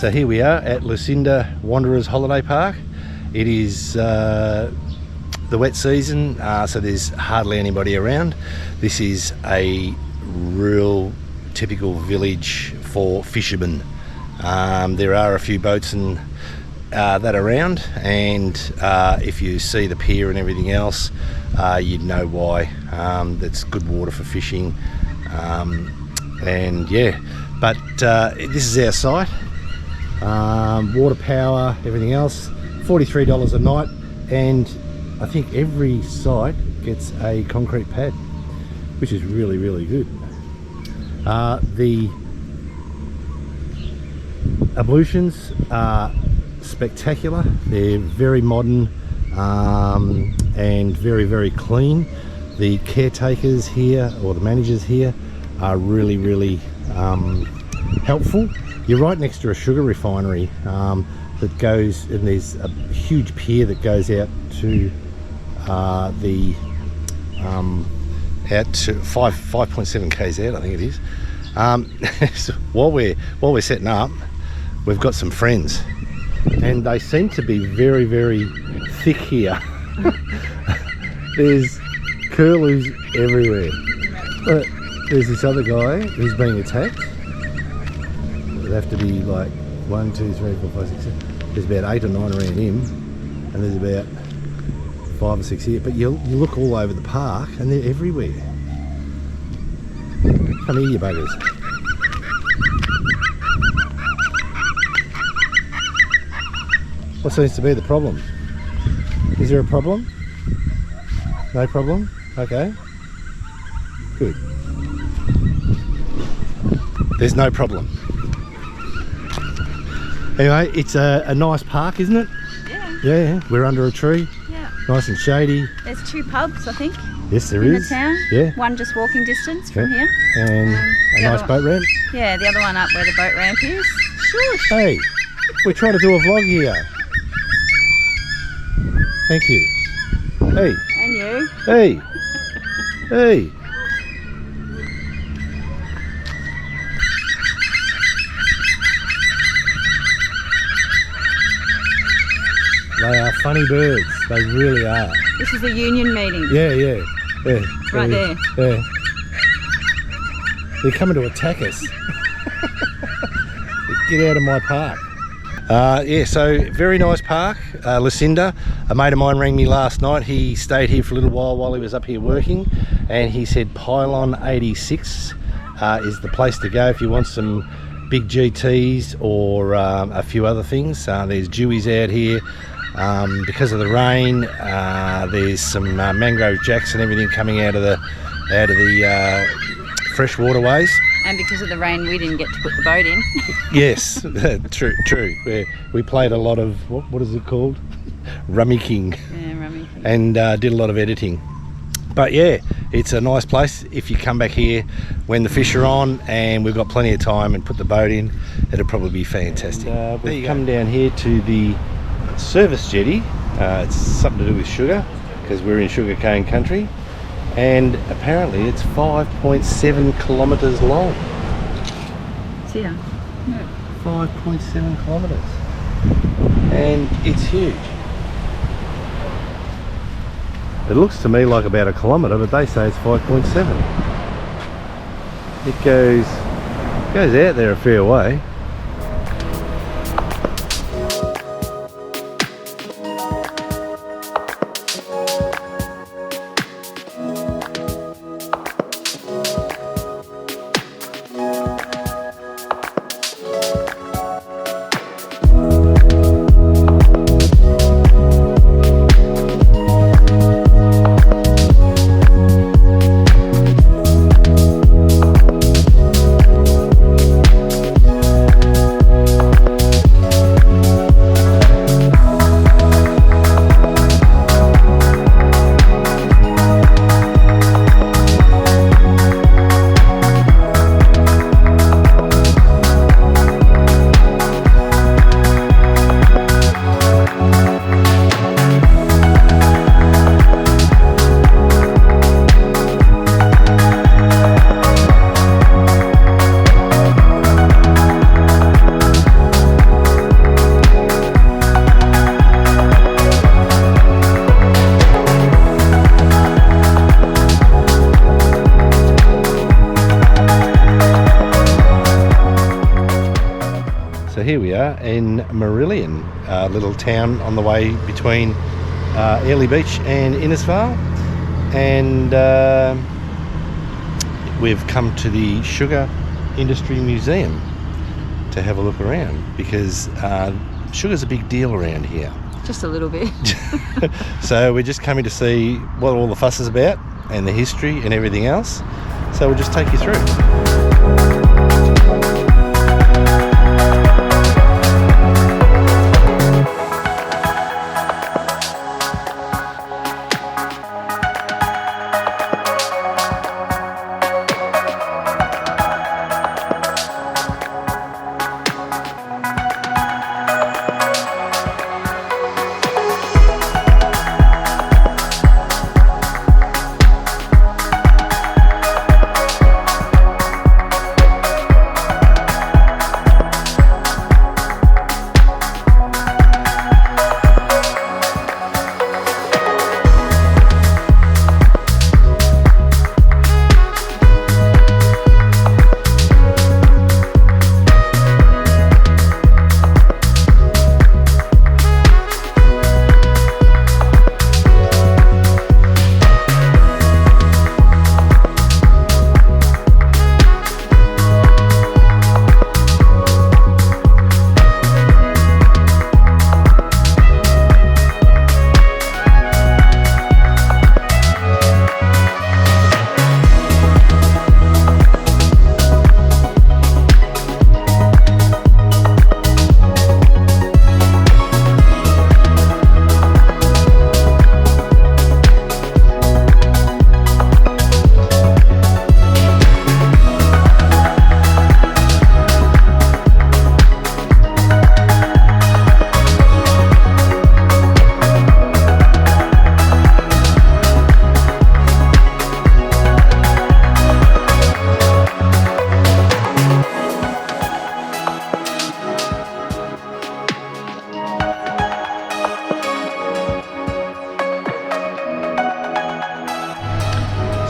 So here we are at Lucinda Wanderers Holiday Park. It is the wet season, so there's hardly anybody around. This is a real typical village for fishermen. There are a few boats and that around, and if you see the pier and everything else, you'd know why. That's good water for fishing, and yeah, but this is our site. Water power, everything else, $43 a night, and I think every site gets a concrete pad, which is really, really good. The ablutions are spectacular. They're very modern and very, very clean. The caretakers here, or the managers here, are really, really helpful. You're right next to a sugar refinery that goes, and there's a huge pier that goes out to out to 5.7 k's out, I think it is. So while we're setting up, we've got some friends, and they seem to be very, very thick here. There's curlews everywhere. There's this other guy who's being attacked. It'd have to be like 1, 2, 3, 4, 5, 6, 7. There's about 8 or 9 around him, and there's about 5 or 6 here. But you look all over the park, and they're everywhere. Come here, you buggers. What seems to be the problem? Is there a problem? No problem? Okay. Good. There's no problem. Anyway, it's a nice park, isn't it? Yeah. Yeah, we're under a tree. Yeah. Nice and shady. There's 2 pubs, I think. Yes, there in is. the town. Yeah. One just walking distance from here. And a nice boat ramp. Yeah, the other one up where the boat ramp is. Shush. Hey, we're trying to do a vlog here. Thank you. Hey. And you. Hey. Hey. They are funny birds. They really are. This is the union meeting. Yeah. Right there. Yeah. They're coming to attack us. Get out of my park. Yeah, so very nice park, Lucinda. A mate of mine rang me last night. He stayed here for a little while he was up here working, and he said Pylon 86 is the place to go if you want some big GTs or a few other things. There's dewies out here. Because of the rain, there's some mangrove jacks and everything coming out of the fresh waterways. And because of the rain, we didn't get to put the boat in. Yes, true. We played a lot of, what is it called? Rummy King. Yeah, Rummy King. And did a lot of editing. But yeah, it's a nice place. If you come back here when the fish are on and we've got plenty of time and put the boat in, it'll probably be fantastic. We've come down here to the service jetty. It's something to do with sugar, because we're in sugarcane country. And apparently it's 5.7 kilometres long. It's here. Yeah, 5.7 kilometres. And it's huge. It looks to me like about a kilometre, but they say it's 5.7. It goes out there a fair way. here we are in Marillion, a little town on the way between Airlie Beach and Innisfail, and we've come to the Sugar Industry Museum to have a look around, because sugar's a big deal around here. Just a little bit. So we're just coming to see what all the fuss is about and the history and everything else. So we'll just take you through.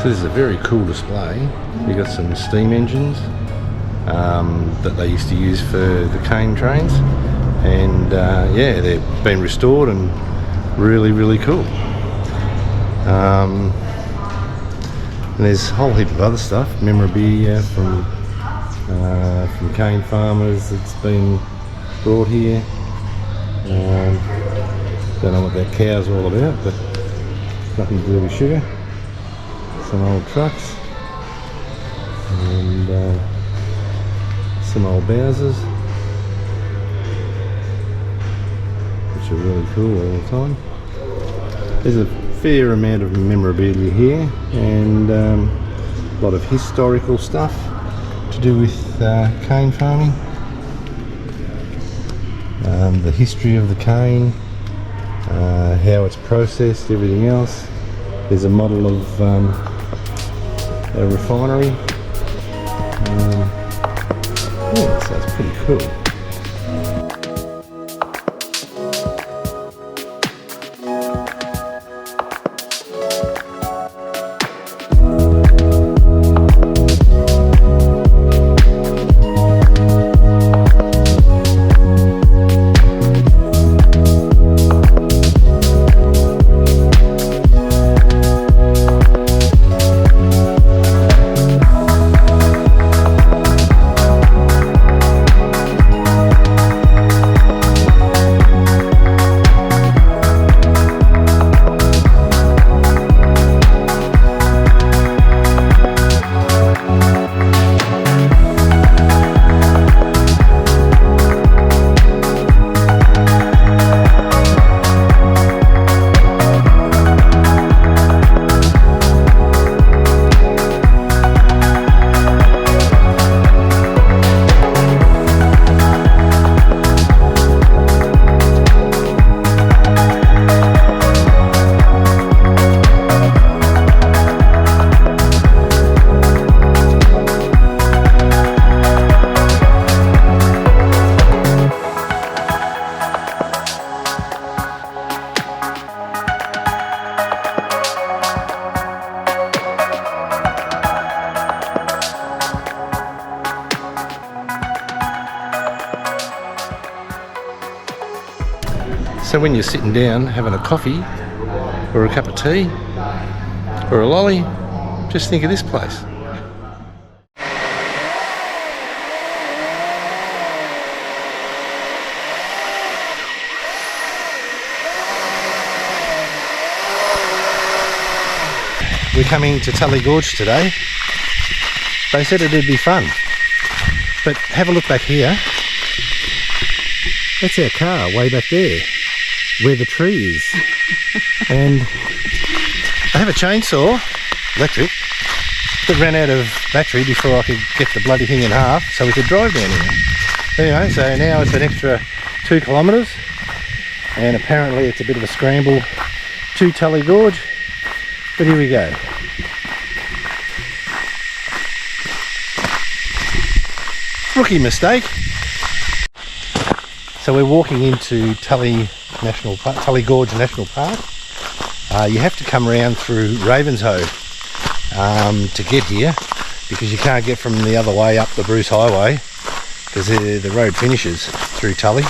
So this is a very cool display. You've got some steam engines that they used to use for the cane trains, and yeah, they've been restored and really cool. And there's a whole heap of other stuff, memorabilia from cane farmers that's been brought here. Don't know what that cow's all about, but nothing to do with sugar. Some old trucks and some old Bowsers, which are really cool all the time. There's a fair amount of memorabilia here, and a lot of historical stuff to do with cane farming, the history of the cane, how it's processed, everything else. There's a model of a refinery. Yeah, so it's pretty cool. So when you're sitting down having a coffee or a cup of tea or a lolly, just think of this place. We're coming to Tully Gorge today. They said it'd be fun. But have a look back here. That's our car way back there, where the tree is. And I have a chainsaw, electric, that ran out of battery before I could get the bloody thing in half so we could drive down here. Anyway, so now it's an extra 2 kilometres, and apparently it's a bit of a scramble to Tully Gorge. But here we go. Rookie mistake. So we're walking into Tully Gorge National Park. You have to come around through Ravenshoe to get here, because you can't get from the other way up the Bruce Highway, because the road finishes through Tully.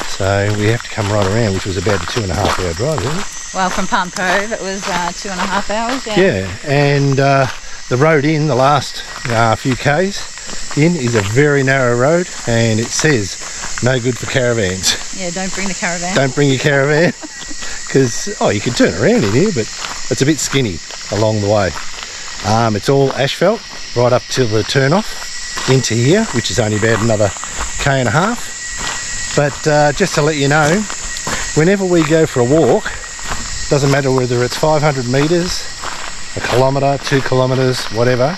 So we have to come right around, which was about a 2.5 hour drive, isn't it? Well, from Palm Cove it was 2.5 hours. Yeah, and the road in, the last few k's in, is a very narrow road, and it says no good for caravans. Yeah, don't bring the caravan. Don't bring your caravan, because you can turn around in here, but it's a bit skinny along the way. It's all asphalt right up till the turn off into here, which is only about another 1.5 k's. But just to let you know, whenever we go for a walk, doesn't matter whether it's 500 metres, 1 kilometre, 2 kilometres, whatever,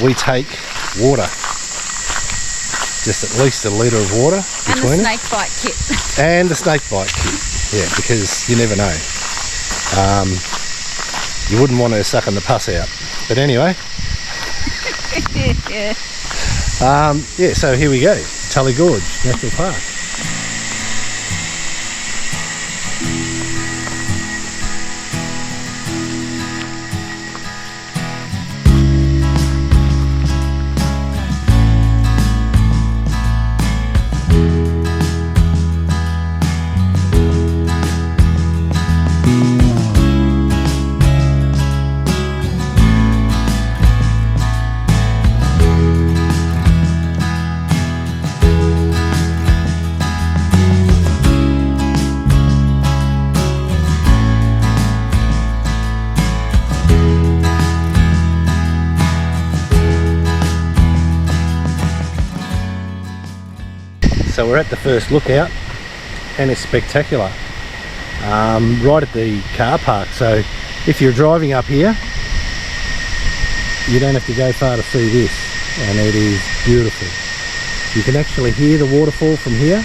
we take water. Just at least a litre of water between And the snake bite kit. And the snake bite kit, yeah, because you never know. You wouldn't want her sucking the pus out. But anyway. Yeah. Yeah, so here we go. Tully Gorge National Park. So we're at the first lookout, and it's spectacular. Right at the car park, so if you're driving up here, you don't have to go far to see this, and it is beautiful. You can actually hear the waterfall from here,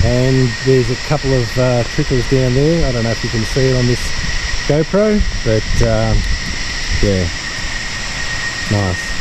and there's a couple of trickles down there. I don't know if you can see it on this GoPro, but yeah, nice.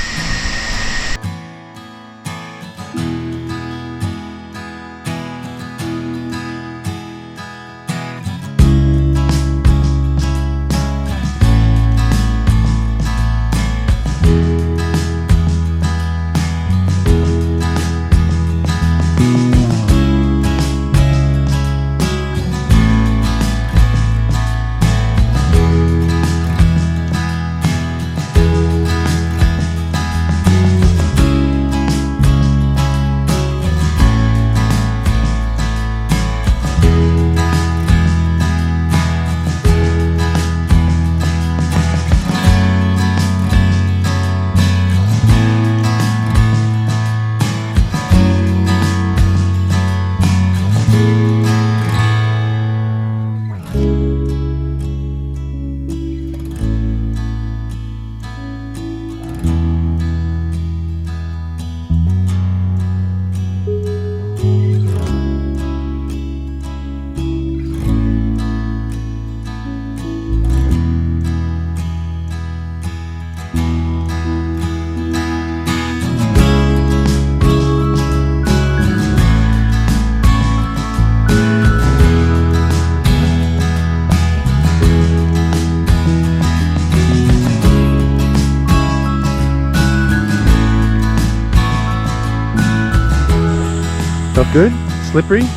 Not good? Slippery? We're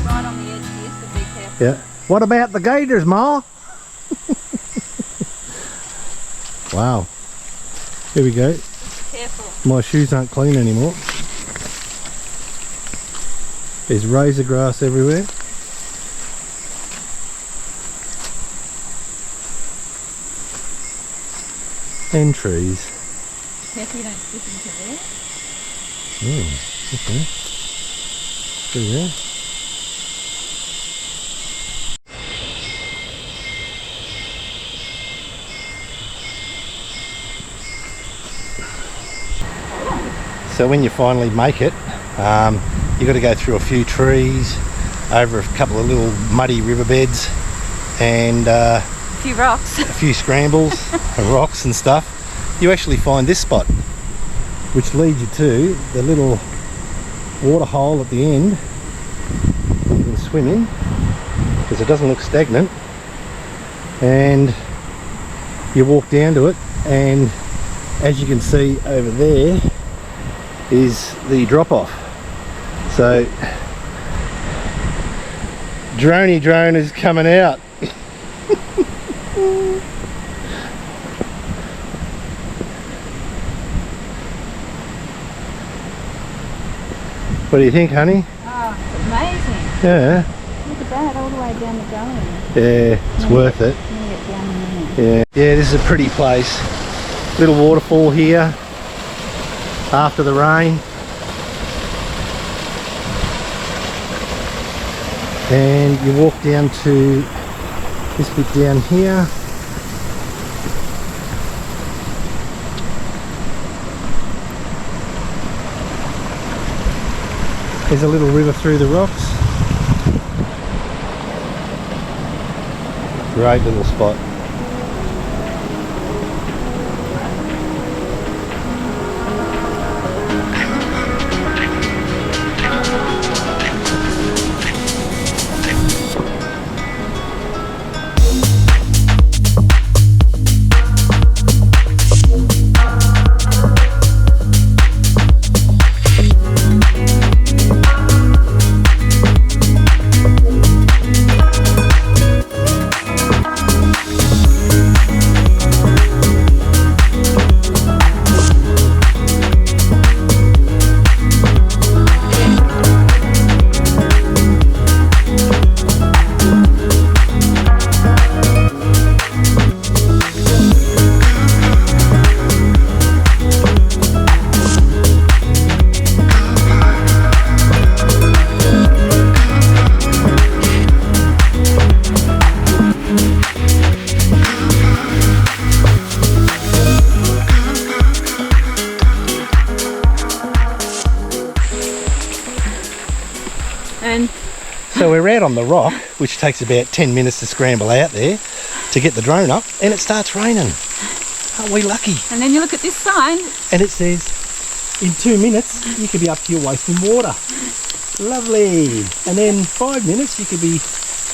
right on the edge here, What about the gators, Ma? Wow. Here we go. Careful. My shoes aren't clean anymore. There's razor grass everywhere. And trees. Careful you don't slip into there. Okay. Through there. So when you finally make it, you've got to go through a few trees, over a couple of little muddy riverbeds, and A few rocks. a few scrambles and rocks and stuff. You actually find this spot, which leads you to the little water hole at the end. You can swim in because it doesn't look stagnant, and you walk down to it, and as you can see over there is the drop off. So drone is coming out. What do you think, honey? Oh, it's amazing. Yeah. Look at that, all the way down the gully. Yeah, it's worth it. Let me get down in Yeah, there. yeah, this is a pretty place. Little waterfall here after the rain. And you walk down to this bit down here. There's a little river through the rocks. Great little spot. So we're out on the rock, which takes about 10 minutes to scramble out there to get the drone up, and it starts raining. Aren't we lucky? And then you look at this sign. And it says, in 2 minutes, you could be up to your waist in water. Lovely. And then 5 minutes, you could be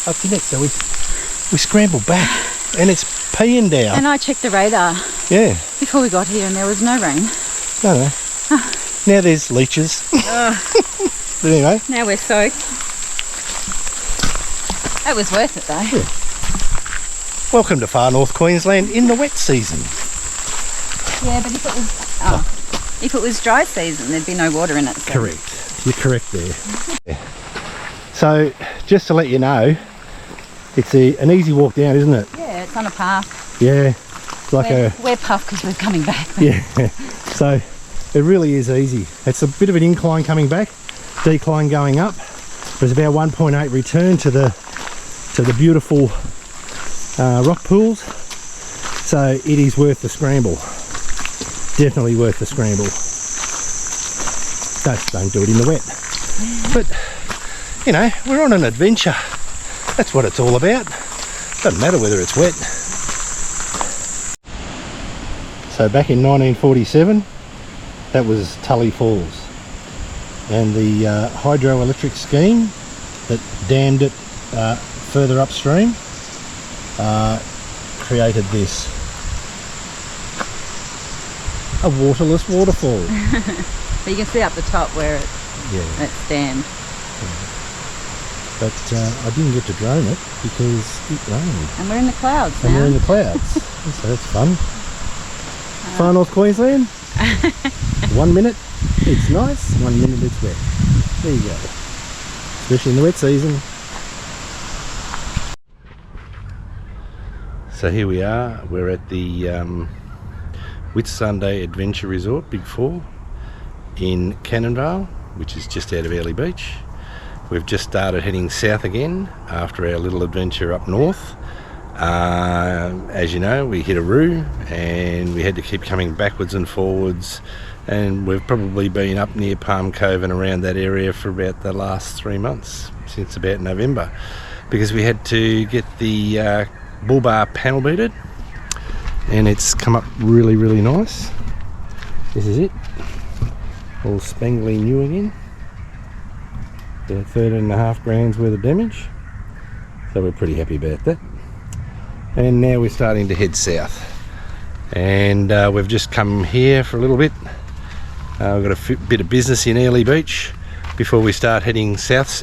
up to your neck. So we scrambled back, and it's peeing down. And I checked the radar Yeah. before we got here and there was no rain. No. Now there's leeches. But anyway. Now we're soaked. That was worth it though. Yeah. Welcome to far north Queensland in the wet season. Yeah, but if it was dry season, there'd be no water in it. So. Correct. You're correct there. Yeah. So, just to let you know, it's an easy walk down, isn't it? Yeah, it's on a path. Yeah. It's like we're puffed because we're coming back. Yeah. So, it really is easy. It's a bit of an incline coming back, decline going up. There's about 1.8 return to the beautiful rock pools. So it is worth the scramble. Definitely worth the scramble. Just don't do it in the wet. But, you know, we're on an adventure. That's what it's all about. Doesn't matter whether it's wet. So back in 1947, that was Tully Falls. And the hydroelectric scheme that dammed it further upstream created this. A waterless waterfall. But you can see up the top where it's dammed. but I didn't get to drone it because it rained. And we're in the clouds now. And we're in the clouds, so that's fun. Far North Queensland, 1 minute it's nice, 1 minute it's wet. There you go, especially in the wet season. So here we are, we're at the Whitsunday Adventure Resort, Big 4, in Cannonvale, which is just out of Airlie Beach. We've just started heading south again after our little adventure up north. As you know, we hit a roo and we had to keep coming backwards and forwards, and we've probably been up near Palm Cove and around that area for about the last 3 months, since about November, because we had to get the bullbar panel beaded, and it's come up really, really nice. This is it, all spangly new again. About 13.5 grand's worth of damage, so we're pretty happy about that. And now we're starting to head south, and we've just come here for a little bit. We've got a bit of business in Airlie Beach before we start heading south,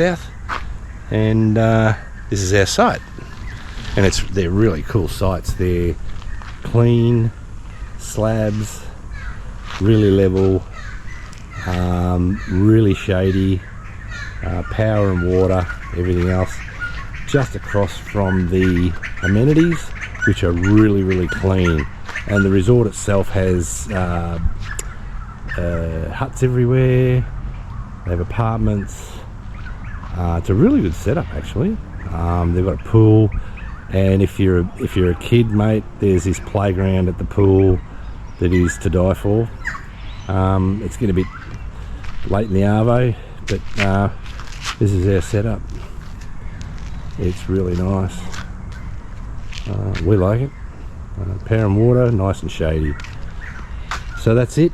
and this is our site, and they're really cool sites. They're clean slabs, really level, really shady, power and water, everything else, just across from the amenities, which are really, really clean. And the resort itself has huts everywhere. They have apartments. It's a really good setup, actually. They've got a pool, and if you're a kid, mate, there's this playground at the pool that is to die for. It's getting a bit late in the arvo, but this is our setup. It's really nice. We like it. Power and water, nice and shady. So that's it,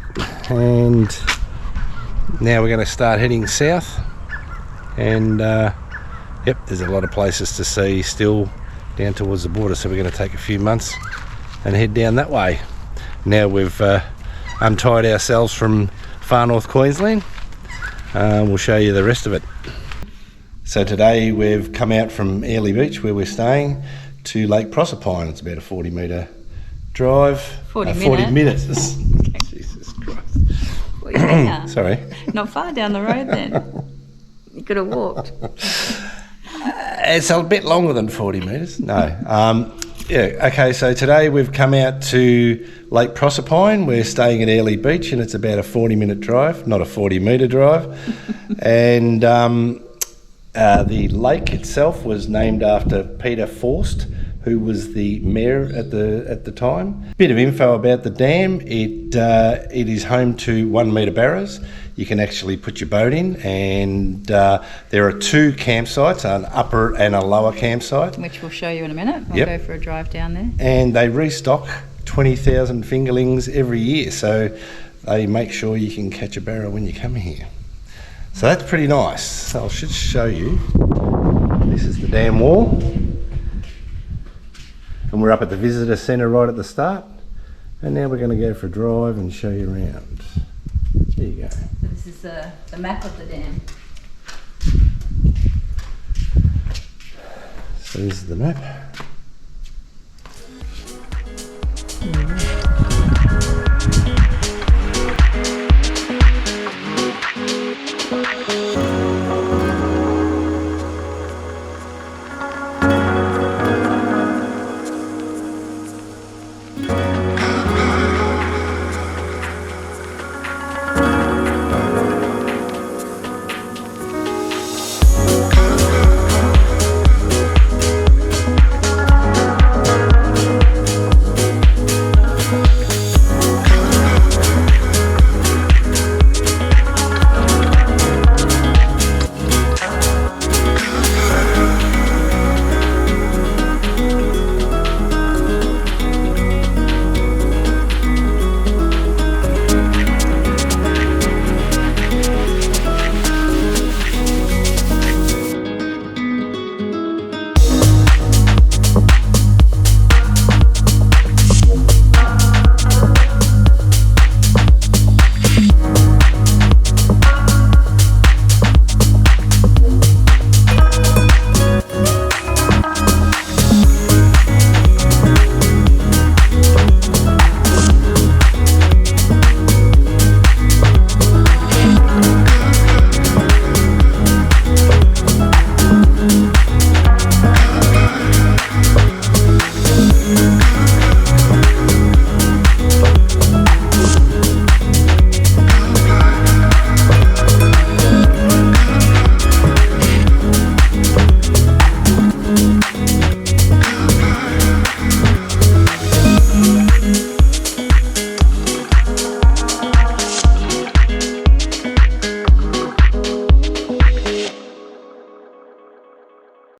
and now we're going to start heading south, and yep, there's a lot of places to see still down towards the border, so we're going to take a few months and head down that way. Now we've untied ourselves from far north Queensland. We'll show you the rest of it. So today we've come out from Airlie Beach, where we're staying, to Lake Proserpine. It's about a 40-metre drive. 40 minutes. Jesus Christ. Well, yeah. Sorry. Not far down the road then. You could have walked. It's a bit longer than 40 metres. No. Yeah, okay, so today we've come out to Lake Proserpine. We're staying at Airlie Beach, and it's about a 40-minute drive, not a 40-metre drive. And the lake itself was named after Peter Forst, who was the mayor at the time. Bit of info about the dam. It is home to 1 metre barrows. You can actually put your boat in, and there are 2 campsites, an upper and a lower campsite. Which we'll show you in a minute. We'll go for a drive down there. And they restock 20,000 fingerlings every year, so they make sure you can catch a barrow when you come here. So that's pretty nice. So I should show you. This is the dam wall. And we're up at the visitor centre right at the start. And now we're going to go for a drive and show you around. There you go. So this is the map of the dam. So this is the map.